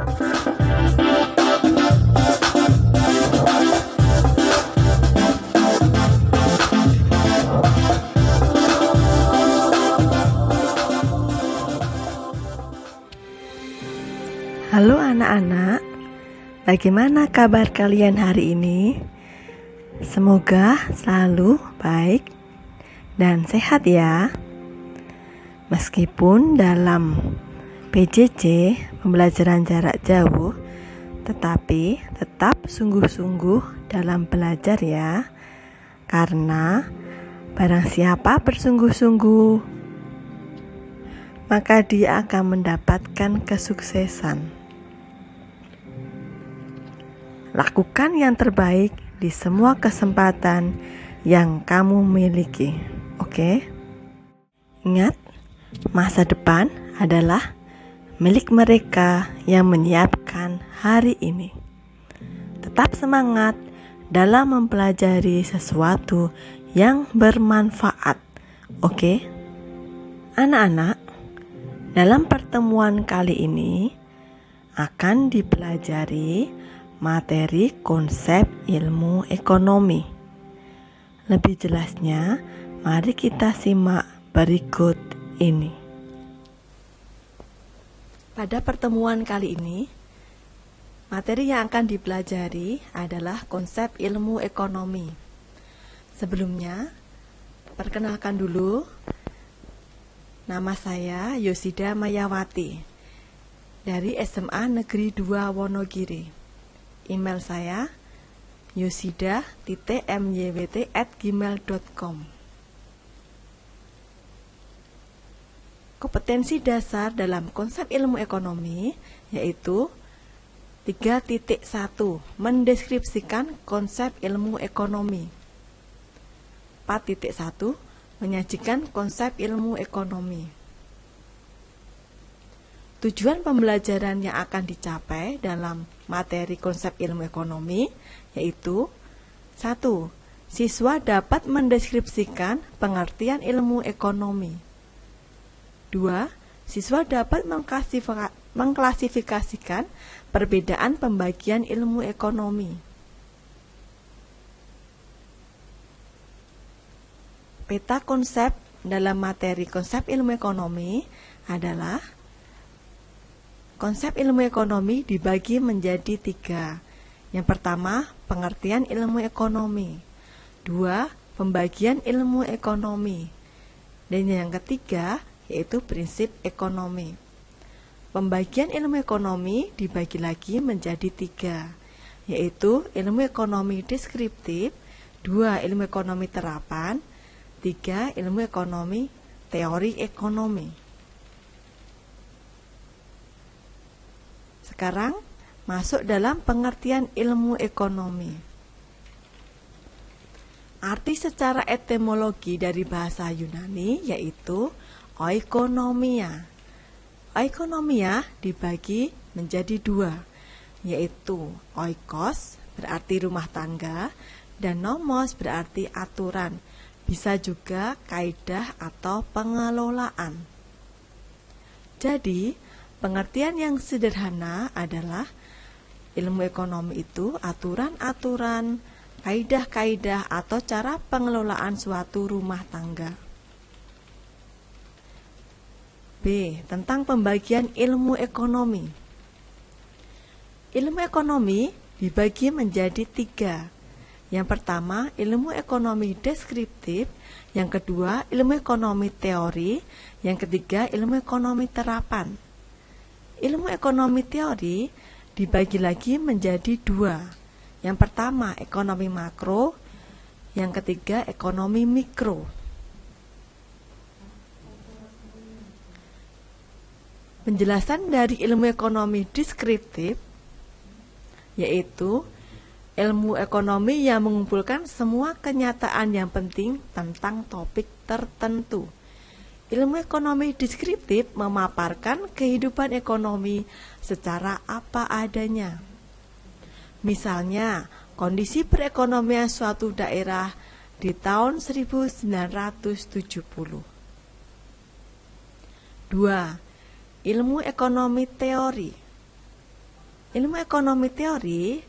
Halo anak-anak, bagaimana kabar kalian hari ini? Semoga selalu baik dan sehat ya. Meskipun dalam PJJ, pembelajaran jarak jauh, tetapi tetap sungguh-sungguh dalam belajar ya. Karena barang siapa bersungguh-sungguh, maka dia akan mendapatkan kesuksesan. Lakukan yang terbaik di semua kesempatan yang kamu miliki. Oke? Ingat, masa depan adalah milik mereka yang menyiapkan hari ini. Tetap semangat dalam mempelajari sesuatu yang bermanfaat. Oke? Anak-anak, dalam pertemuan kali ini akan dipelajari materi konsep ilmu ekonomi. Lebih jelasnya, mari kita simak berikut ini. Pada pertemuan kali ini, materi yang akan dipelajari adalah konsep ilmu ekonomi. Sebelumnya, perkenalkan dulu, nama saya Yosida Mayawati dari SMA Negeri 2 Wonogiri. Email saya yosida.mywt@gmail.com. Kompetensi dasar dalam konsep ilmu ekonomi yaitu 3.1 mendeskripsikan konsep ilmu ekonomi. 4.1 menyajikan konsep ilmu ekonomi. Tujuan pembelajaran yang akan dicapai dalam materi konsep ilmu ekonomi yaitu 1. Siswa dapat mendeskripsikan pengertian ilmu ekonomi. 2. Siswa dapat mengklasifikasikan perbedaan pembagian ilmu ekonomi. Peta konsep dalam materi konsep ilmu ekonomi adalah konsep ilmu ekonomi dibagi menjadi 3. Yang pertama, pengertian ilmu ekonomi. 2. Pembagian ilmu ekonomi. Dan yang ketiga, yaitu prinsip ekonomi. Pembagian ilmu ekonomi dibagi lagi menjadi 3, yaitu ilmu ekonomi deskriptif, 2. Ilmu ekonomi terapan, 3. Ilmu ekonomi teori ekonomi. Sekarang masuk dalam pengertian ilmu ekonomi. Arti secara etimologi dari bahasa Yunani yaitu oikonomia. Oikonomia dibagi menjadi 2, yaitu oikos berarti rumah tangga dan nomos berarti aturan, bisa juga kaidah atau pengelolaan. Jadi, pengertian yang sederhana adalah ilmu ekonomi itu aturan-aturan, kaidah-kaidah atau cara pengelolaan suatu rumah tangga. B. Tentang pembagian ilmu ekonomi. Ilmu ekonomi dibagi menjadi 3. Yang pertama, ilmu ekonomi deskriptif. Yang kedua, ilmu ekonomi teori. Yang ketiga, ilmu ekonomi terapan. Ilmu ekonomi teori dibagi lagi menjadi 2. Yang pertama, ekonomi makro. Yang ketiga, ekonomi mikro. Penjelasan dari ilmu ekonomi deskriptif yaitu ilmu ekonomi yang mengumpulkan semua kenyataan yang penting tentang topik tertentu. Ilmu ekonomi deskriptif memaparkan kehidupan ekonomi secara apa adanya. Misalnya, kondisi perekonomian suatu daerah di tahun 1970. 2. Ilmu ekonomi teori. Ilmu ekonomi teori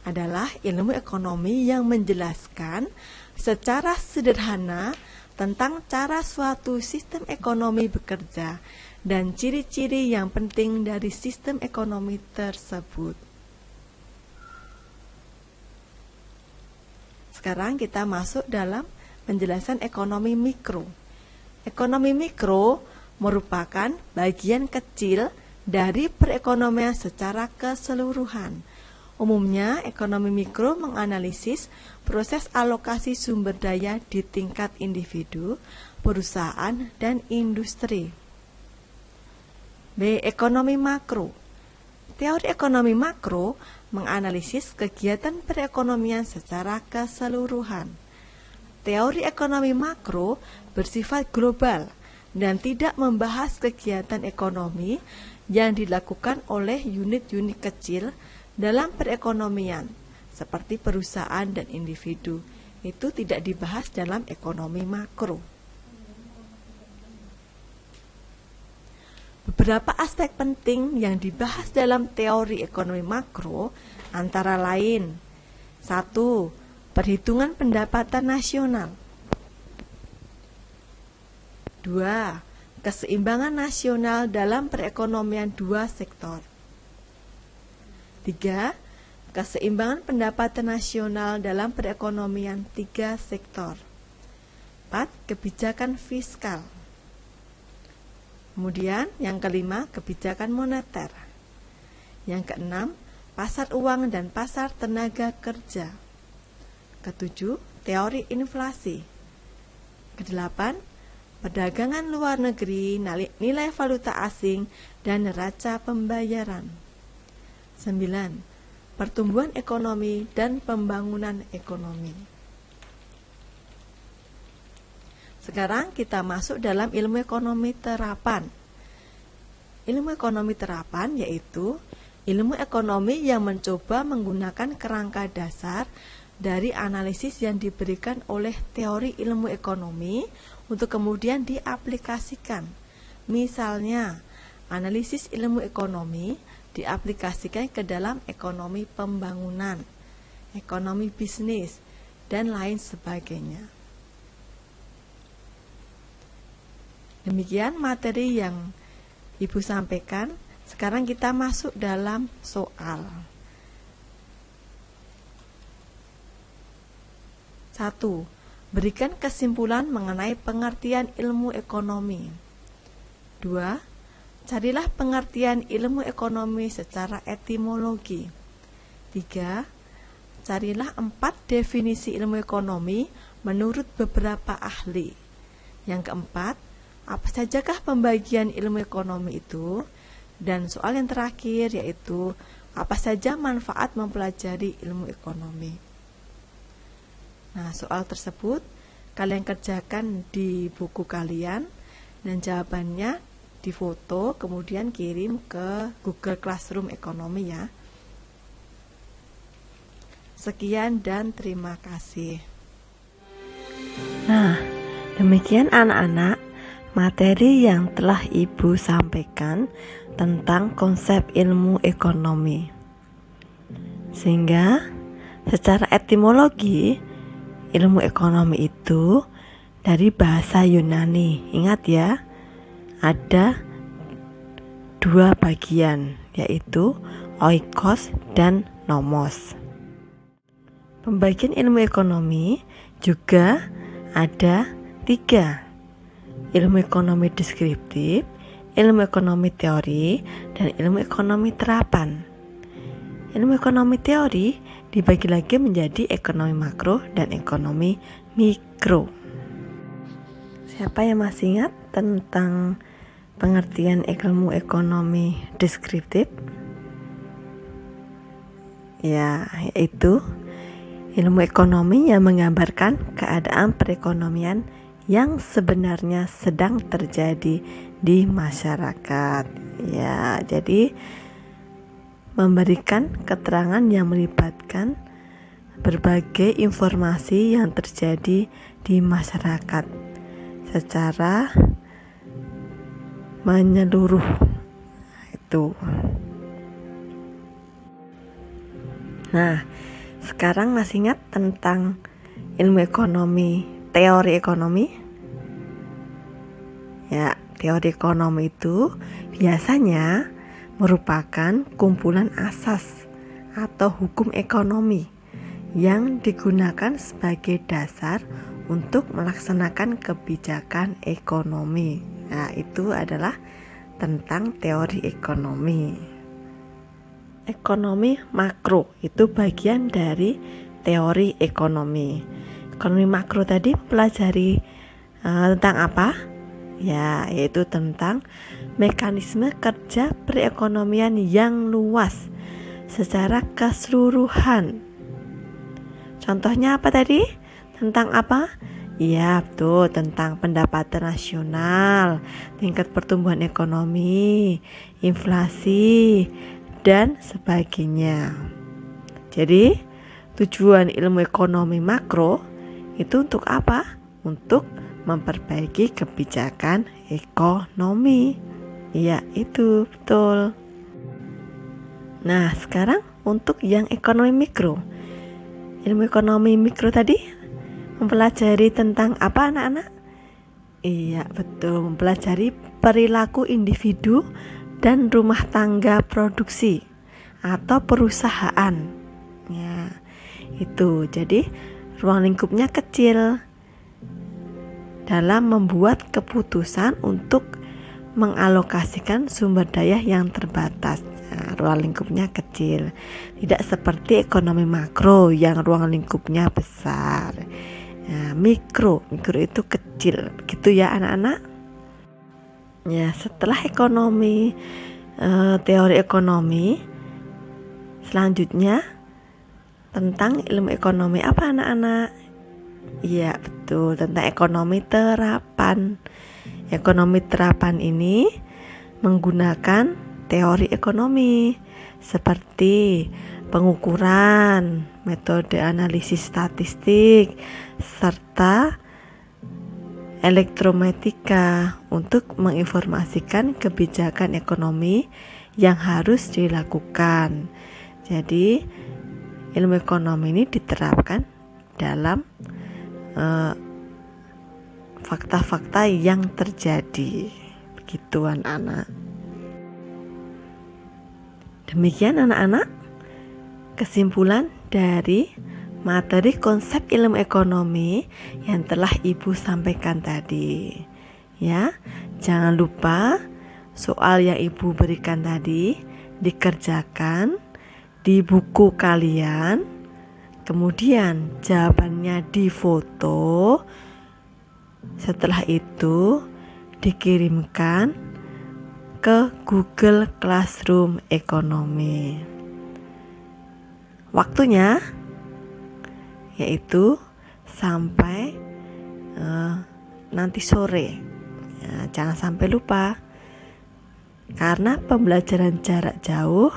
adalah ilmu ekonomi yang menjelaskan secara sederhana tentang cara suatu sistem ekonomi bekerja dan ciri-ciri yang penting dari sistem ekonomi tersebut. Sekarang kita masuk dalam penjelasan ekonomi mikro. Ekonomi mikro merupakan bagian kecil dari perekonomian secara keseluruhan. Umumnya, ekonomi mikro menganalisis proses alokasi sumber daya di tingkat individu, perusahaan, dan industri. B. Ekonomi makro. Teori ekonomi makro menganalisis kegiatan perekonomian secara keseluruhan. Teori ekonomi makro bersifat global dan tidak membahas kegiatan ekonomi yang dilakukan oleh unit-unit kecil dalam perekonomian, seperti perusahaan dan individu. Itu tidak dibahas dalam ekonomi makro. Beberapa aspek penting yang dibahas dalam teori ekonomi makro antara lain: 1. Perhitungan pendapatan nasional. 2. Keseimbangan nasional dalam perekonomian dua sektor. 3. Keseimbangan pendapatan nasional dalam perekonomian tiga sektor. 4. Kebijakan fiskal. Kemudian yang kelima, kebijakan moneter. Yang keenam, pasar uang dan pasar tenaga kerja. Ketujuh, teori inflasi. Kedelapan, perdagangan luar negeri, nilai valuta asing, dan neraca pembayaran. 9. Pertumbuhan ekonomi dan pembangunan ekonomi. Sekarang kita masuk dalam ilmu ekonomi terapan. Ilmu ekonomi terapan yaitu ilmu ekonomi yang mencoba menggunakan kerangka dasar dari analisis yang diberikan oleh teori ilmu ekonomi untuk kemudian diaplikasikan. Misalnya, analisis ilmu ekonomi diaplikasikan ke dalam ekonomi pembangunan, ekonomi bisnis, dan lain sebagainya. Demikian materi yang Ibu sampaikan. Sekarang kita masuk dalam soal. 1. Berikan kesimpulan mengenai pengertian ilmu ekonomi. 2. Carilah pengertian ilmu ekonomi secara etimologi. 3. Carilah 4 definisi ilmu ekonomi menurut beberapa ahli. Yang keempat, apa sajakah pembagian ilmu ekonomi itu? Dan soal yang terakhir yaitu, apa saja manfaat mempelajari ilmu ekonomi? Nah, soal tersebut kalian kerjakan di buku kalian dan jawabannya difoto kemudian kirim ke Google Classroom Ekonomi ya. Sekian dan terima kasih. Nah, demikian anak-anak materi yang telah Ibu sampaikan tentang konsep ilmu ekonomi. Sehingga secara etimologi ilmu ekonomi itu dari bahasa Yunani. Ingat ya, ada 2 bagian, yaitu oikos dan nomos. Pembagian ilmu ekonomi juga ada 3. Ilmu ekonomi deskriptif, ilmu ekonomi teori, dan ilmu ekonomi terapan. Ilmu ekonomi teori dibagi lagi menjadi ekonomi makro dan ekonomi mikro. Siapa yang masih ingat tentang pengertian ilmu ekonomi deskriptif? Ya, yaitu ilmu ekonomi yang menggambarkan keadaan perekonomian yang sebenarnya sedang terjadi di masyarakat. Ya, jadi memberikan keterangan yang melibatkan berbagai informasi yang terjadi di masyarakat secara menyeluruh. Itu. Nah, sekarang masih ingat tentang ilmu ekonomi, teori ekonomi? Ya, teori ekonomi itu biasanya merupakan kumpulan asas atau hukum ekonomi yang digunakan sebagai dasar untuk melaksanakan kebijakan ekonomi. Nah, itu adalah tentang teori ekonomi. Ekonomi makro itu bagian dari teori ekonomi. Ekonomi makro tadi pelajari tentang apa? Ya, yaitu tentang mekanisme kerja perekonomian yang luas secara keseluruhan. Contohnya apa tadi? Tentang apa? Ya, betul, tentang pendapatan nasional, tingkat pertumbuhan ekonomi, inflasi, dan sebagainya. Jadi, tujuan ilmu ekonomi makro itu untuk apa? Untuk memperbaiki kebijakan ekonomi. Iya, itu betul. Nah, sekarang untuk yang ekonomi mikro. Ilmu ekonomi mikro tadi mempelajari tentang apa, anak-anak? Iya, betul, mempelajari perilaku individu dan rumah tangga produksi atau perusahaan. Ya, itu. Jadi, ruang lingkupnya kecil dalam membuat keputusan untuk mengalokasikan sumber daya yang terbatas. Nah, ruang lingkupnya kecil. Tidak seperti ekonomi makro yang ruang lingkupnya besar. Nah, mikro itu kecil, gitu ya anak-anak. Ya, setelah ekonomi, teori ekonomi, selanjutnya tentang ilmu ekonomi apa anak-anak? Iya, betul, tentang ekonomi terapan. Ekonomi terapan ini menggunakan teori ekonomi seperti pengukuran, metode analisis statistik, serta elektrometrik untuk menginformasikan kebijakan ekonomi yang harus dilakukan. Jadi, ilmu ekonomi ini diterapkan dalam fakta-fakta yang terjadi. Begitu anak-anak. Demikian anak-anak kesimpulan dari materi konsep ilmu ekonomi yang telah Ibu sampaikan tadi. Ya, jangan lupa soal yang Ibu berikan tadi dikerjakan di buku kalian. Kemudian jawabannya difoto. Setelah itu dikirimkan ke Google Classroom Ekonomi. Waktunya yaitu sampai nanti sore. Ya, jangan sampai lupa. Karena pembelajaran jarak jauh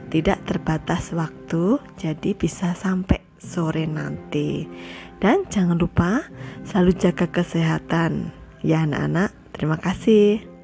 tidak terbatas waktu, jadi bisa sampai sore nanti. Dan jangan lupa selalu jaga kesehatan ya anak-anak. Terima kasih.